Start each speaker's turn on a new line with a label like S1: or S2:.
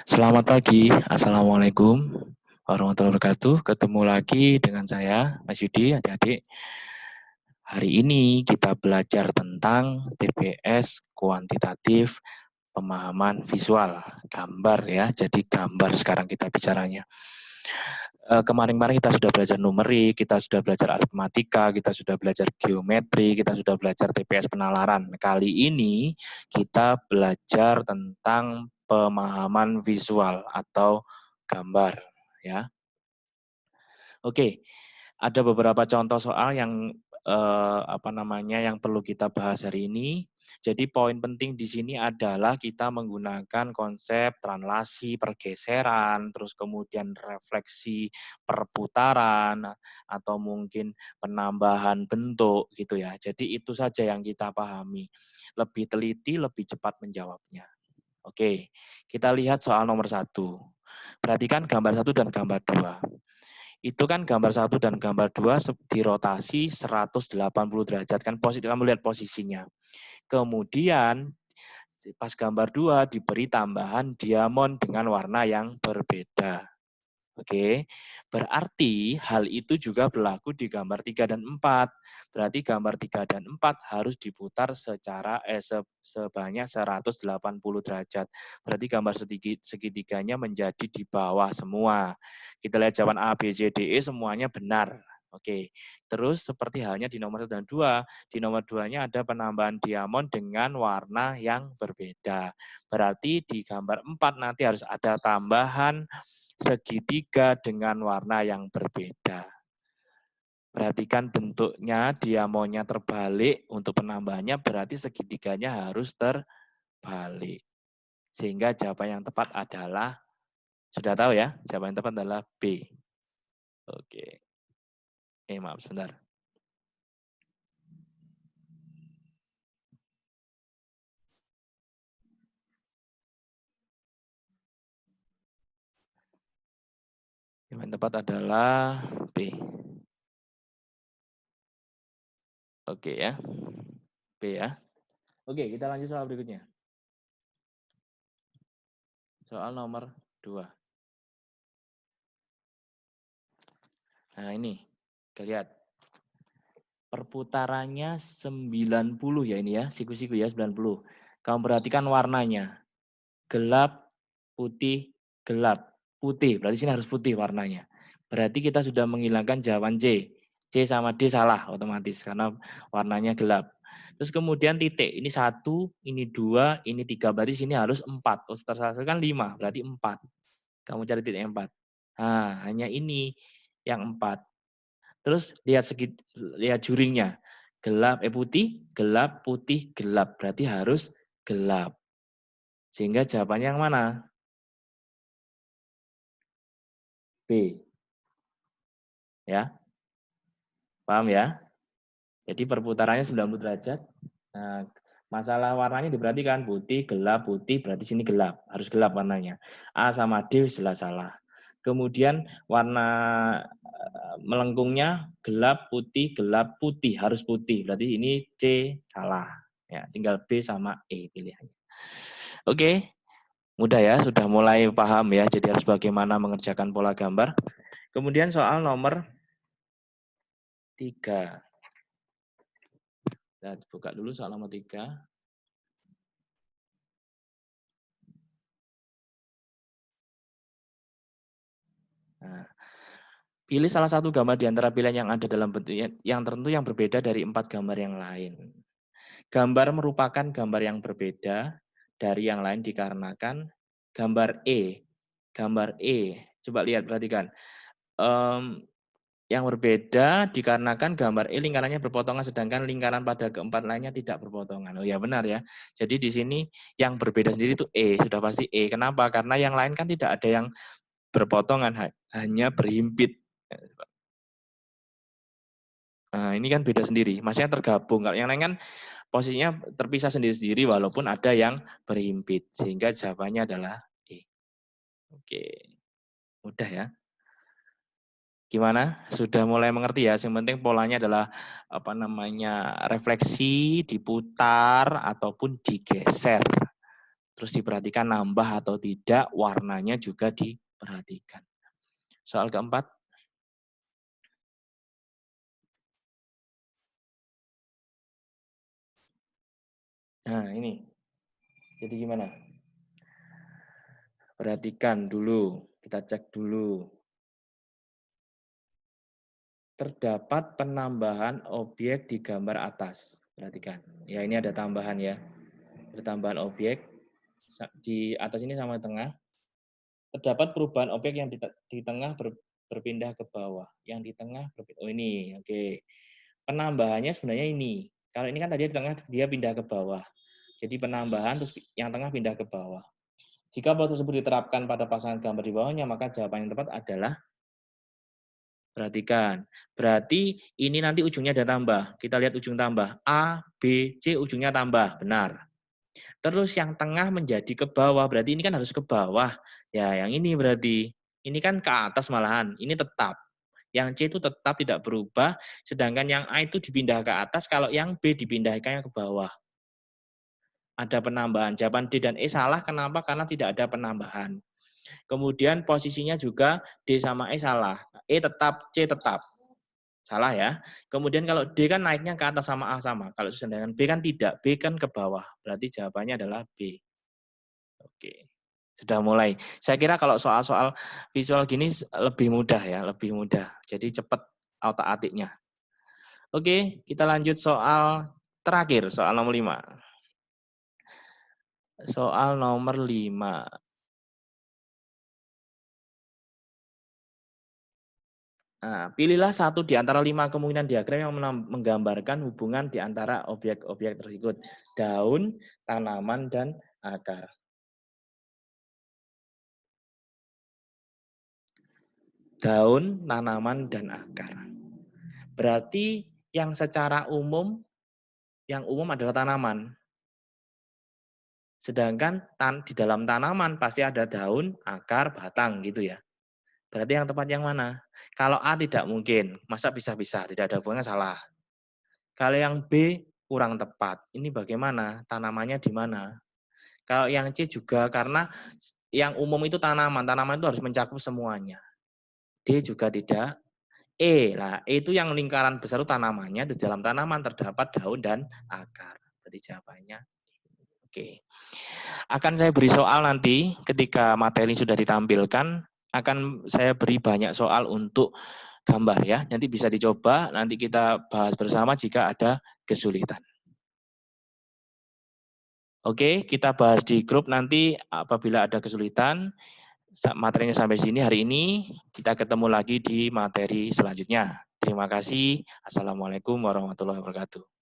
S1: Selamat pagi, Assalamualaikum warahmatullahi wabarakatuh. Ketemu lagi dengan saya, Mas Yudi, adik-adik. Hari ini kita belajar tentang TPS kuantitatif pemahaman visual, gambar ya. Jadi gambar sekarang kita bicaranya. Kemarin-kemarin kita sudah belajar numerik, kita sudah belajar aritmatika, kita sudah belajar geometri, kita sudah belajar TPS penalaran. Kali ini kita belajar tentang pemahaman visual atau gambar ya. Oke, ada beberapa contoh soal yang yang perlu kita bahas hari ini. Jadi poin penting di sini adalah kita menggunakan konsep translasi pergeseran, terus kemudian refleksi perputaran atau mungkin penambahan bentuk gitu ya. Jadi itu saja yang kita pahami. Lebih teliti, lebih cepat menjawabnya. Oke, kita lihat soal nomor 1. Perhatikan gambar 1 dan gambar 2. Itu kan gambar 1 dan gambar 2 dirotasi 180 derajat kan, kamu lihat posisinya. Kemudian pas gambar 2 diberi tambahan diamond dengan warna yang berbeda. Oke, berarti hal itu juga berlaku di gambar 3 dan 4. Berarti gambar 3 dan 4 harus diputar sebanyak 180 derajat. Berarti gambar segitiganya menjadi di bawah semua. Kita lihat jawaban A, B, C, D, E semuanya benar. Oke, terus seperti halnya di nomor 1 dan 2. Di nomor 2-nya ada penambahan diamond dengan warna yang berbeda. Berarti di gambar 4 nanti harus ada tambahan segitiga dengan warna yang berbeda. Perhatikan bentuknya, diamondnya terbalik. Untuk penambahannya berarti segitiganya harus terbalik. Sehingga jawaban yang tepat adalah, sudah tahu ya, jawaban yang tepat adalah B. Oke. Maaf sebentar. Jawaban tepat adalah B. Oke ya. B ya. Oke, kita lanjut soal berikutnya. Soal nomor 2. Nah ini, kita lihat. Perputarannya 90 ya ini ya, siku-siku ya 90. Kamu perhatikan warnanya. Gelap, putih, gelap. Putih, berarti sini harus putih warnanya. Berarti kita sudah menghilangkan jawaban C. C sama D salah otomatis karena warnanya gelap. Terus kemudian titik, ini 1, ini 2, ini 3, berarti sini harus 4. Terus terhasil kan 5, berarti 4. Kamu cari titik 4. Nah, hanya ini yang 4. Terus lihat juringnya. Gelap, putih, gelap, putih, gelap. Berarti harus gelap. Sehingga jawabannya yang mana? B. Ya. Paham ya? Jadi perputarannya 90 derajat. Nah, masalah warnanya diperhatikan putih, berarti sini gelap, harus gelap warnanya. A sama D jelas salah. Kemudian warna melengkungnya gelap, putih, harus putih. Berarti ini C salah. Ya, tinggal B sama E pilihannya. Oke, mudah ya, sudah mulai paham ya. Jadi harus bagaimana mengerjakan pola gambar. Kemudian soal nomor 3. Kita buka dulu soal nomor 3. Nah, pilih salah satu gambar di antara pilihan yang ada dalam bentuk yang tertentu yang berbeda dari 4 gambar yang lain. Gambar merupakan gambar yang berbeda dari yang lain dikarenakan gambar E. Gambar E, coba lihat, perhatikan. Yang berbeda dikarenakan gambar E lingkarannya berpotongan sedangkan lingkaran pada keempat lainnya tidak berpotongan. Oh ya benar ya. Jadi di sini yang berbeda sendiri itu E, sudah pasti E. Kenapa? Karena yang lain kan tidak ada yang berpotongan, hanya berhimpit. Nah, ini kan beda sendiri, maksudnya tergabung. Kalau yang lain kan posisinya terpisah sendiri-sendiri walaupun ada yang berhimpit. Sehingga jawabannya adalah E. Oke, mudah ya. Gimana? Sudah mulai mengerti ya? Yang penting polanya adalah refleksi, diputar ataupun digeser. Terus diperhatikan nambah atau tidak, warnanya juga diperhatikan. Soal keempat. Nah, ini. Jadi gimana? Perhatikan dulu, kita cek dulu. Terdapat penambahan objek di gambar atas. Perhatikan. Ya, ini ada tambahan ya. Ada tambahan objek. Di atas ini sama tengah. Terdapat perubahan objek yang di tengah berpindah ke bawah. Yang di tengah berpindah. Oh ini, oke. Penambahannya sebenarnya ini. Kalau ini kan tadi di tengah dia pindah ke bawah. Jadi penambahan terus yang tengah pindah ke bawah. Jika pola tersebut diterapkan pada pasangan gambar di bawahnya, maka jawaban yang tepat adalah, perhatikan. Berarti ini nanti ujungnya ada tambah. Kita lihat ujung tambah. A, B, C ujungnya tambah. Benar. Terus yang tengah menjadi ke bawah. Berarti ini kan harus ke bawah. Ya, yang ini berarti. Ini kan ke atas malahan. Ini tetap. Yang C itu tetap tidak berubah. Sedangkan yang A itu dipindah ke atas. Kalau yang B dipindahkannya ke bawah. Ada penambahan. Jawaban D dan E salah. Kenapa? Karena tidak ada penambahan. Kemudian posisinya juga D sama E salah. E tetap, C tetap. Salah ya. Kemudian kalau D kan naiknya ke atas sama A sama. Kalau sedangkan B kan tidak. B kan ke bawah. Berarti jawabannya adalah B. Oke. Sudah mulai. Saya kira kalau soal-soal visual gini lebih mudah ya. Lebih mudah. Jadi cepat otak-atiknya. Oke, kita lanjut soal terakhir. Soal nomor 5. Soal nomor 5. Nah, pilihlah satu di antara 5 kemungkinan diagram yang menggambarkan hubungan di antara objek-objek tersebut. Daun, tanaman, dan akar. Daun, tanaman, dan akar. Berarti yang secara umum, yang umum adalah tanaman. Sedangkan di dalam tanaman pasti ada daun, akar, batang gitu ya. Berarti yang tepat yang mana? Kalau A tidak mungkin, masa bisa-bisa, tidak ada hubungannya salah. Kalau yang B kurang tepat, ini bagaimana? Tanamannya di mana? Kalau yang C juga karena yang umum itu tanaman, tanaman itu harus mencakup semuanya. D juga tidak. E, lah E itu yang lingkaran besar itu tanamannya, di dalam tanaman terdapat daun dan akar. Jadi jawabannya oke. Akan saya beri soal nanti ketika materi sudah ditampilkan, akan saya beri banyak soal untuk gambar ya. Nanti bisa dicoba, nanti kita bahas bersama jika ada kesulitan. Oke, kita bahas di grup nanti apabila ada kesulitan. Materinya sampai sini hari ini. Kita ketemu lagi di materi selanjutnya. Terima kasih. Assalamualaikum warahmatullahi wabarakatuh.